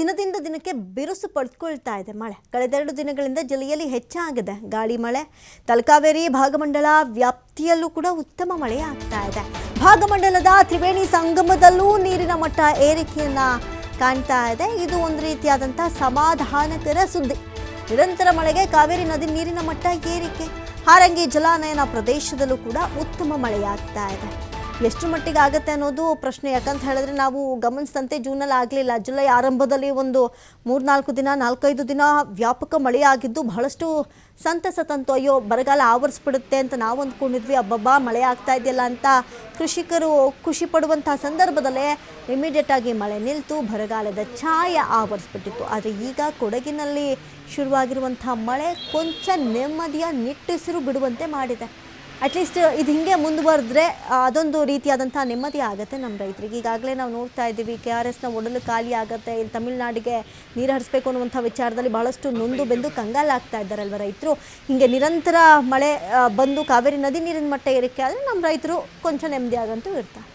ದಿನದಿಂದ ದಿನಕ್ಕೆ ಬಿರುಸು ಪಡೆದುಕೊಳ್ತಾ ಇದೆ ಮಳೆ. ಕಳೆದೆರಡು ದಿನಗಳಿಂದ ಜಿಲ್ಲೆಯಲ್ಲಿ ಹೆಚ್ಚಾಗಿದೆ ಗಾಳಿ ಮಳೆ. ತಲಕಾವೇರಿ ಭಾಗಮಂಡಲ ವ್ಯಾಪ್ತಿಯಲ್ಲೂ ಕೂಡ ಉತ್ತಮ ಮಳೆ ಆಗ್ತಾ ಇದೆ. ಭಾಗಮಂಡಲದ ತ್ರಿವೇಣಿ ಸಂಗಮದಲ್ಲೂ ನೀರಿನ ಮಟ್ಟ ಏರಿಕೆಯನ್ನ ಕಾಣ್ತಾ ಇದೆ. ಇದು ಒಂದು ರೀತಿಯಾದಂಥ ಸಮಾಧಾನಕರ ಸುದ್ದಿ. ನಿರಂತರ ಮಳೆಗೆ ಕಾವೇರಿ ನದಿ ನೀರಿನ ಮಟ್ಟ ಏರಿಕೆ. ಹಾರಂಗಿ ಜಲಾನಯನ ಪ್ರದೇಶದಲ್ಲೂ ಕೂಡ ಉತ್ತಮ ಮಳೆಯಾಗ್ತಾ ಇದೆ. ಎಷ್ಟು ಮಟ್ಟಿಗೆ ಆಗುತ್ತೆ ಅನ್ನೋದು ಪ್ರಶ್ನೆ. ಯಾಕಂತ ಹೇಳಿದ್ರೆ ನಾವು ಗಮನಿಸಿದಂತೆ ಜೂನಲ್ಲಿ ಆಗಲಿಲ್ಲ, ಜುಲೈ ಆರಂಭದಲ್ಲಿ ಒಂದು 3-4 ದಿನ 4-5 ದಿನ ವ್ಯಾಪಕ ಮಳೆಯಾಗಿದ್ದು ಬಹಳಷ್ಟು ಸಂತಸ ತಂತು. ಅಯ್ಯೋ ಬರಗಾಲ ಆವರಿಸ್ಬಿಡುತ್ತೆ ಅಂತ ನಾವು ಅಂದ್ಕೊಂಡಿದ್ವಿ. ಅಬ್ಬಬ್ಬಾ ಮಳೆ ಆಗ್ತಾ ಇದೆಯಲ್ಲ ಅಂತ ಕೃಷಿಕರು ಖುಷಿ ಪಡುವಂಥ ಸಂದರ್ಭದಲ್ಲೇ ಇಮಿಡಿಯೇಟ್ ಆಗಿ ಮಳೆ ನಿಲ್ತು ಬರಗಾಲದ ಛಾಯೆ ಆವರಿಸ್ಬಿಟ್ಟಿತ್ತು. ಆದರೆ ಈಗ ಕೊಡಗಿನಲ್ಲಿ ಶುರುವಾಗಿರುವಂಥ ಮಳೆ ಕೊಂಚ ನೆಮ್ಮದಿಯ ನಿಟ್ಟುಸಿರು ಬಿಡುವಂತೆ ಮಾಡಿದೆ. ಅಟ್ಲೀಸ್ಟ್ ಇದು ಹಿಂಗೆ ಮುಂದುವರೆದ್ರೆ ಅದೊಂದು ರೀತಿಯಾದಂಥ ನೆಮ್ಮದಿ ಆಗುತ್ತೆ ನಮ್ಮ ರೈತರಿಗೆ. ಈಗಾಗಲೇ ನಾವು ನೋಡ್ತಾ ಇದ್ದೀವಿ KRSನ ಒಡಲು ಖಾಲಿ ಆಗುತ್ತೆ, ಇಲ್ಲಿ ತಮಿಳುನಾಡಿಗೆ ನೀರು ಹರಿಸಬೇಕು ಅನ್ನುವಂಥ ವಿಚಾರದಲ್ಲಿ ಬಹಳಷ್ಟು ನೊಂದು ಬೆಂದು ಕಂಗಾಲಾಗ್ತಾ ಇದ್ದಾರಲ್ವ ರೈತರು. ಹೀಗೆ ನಿರಂತರ ಮಳೆ ಬಂದು ಕಾವೇರಿ ನದಿ ನೀರಿನ ಮಟ್ಟ ಏರಿಕೆ ಆದರೆ ನಮ್ಮ ರೈತರು ಕೊಂಚ ನೆಮ್ಮದಿ ಆಗಂತೂ ಇರ್ತಾರೆ.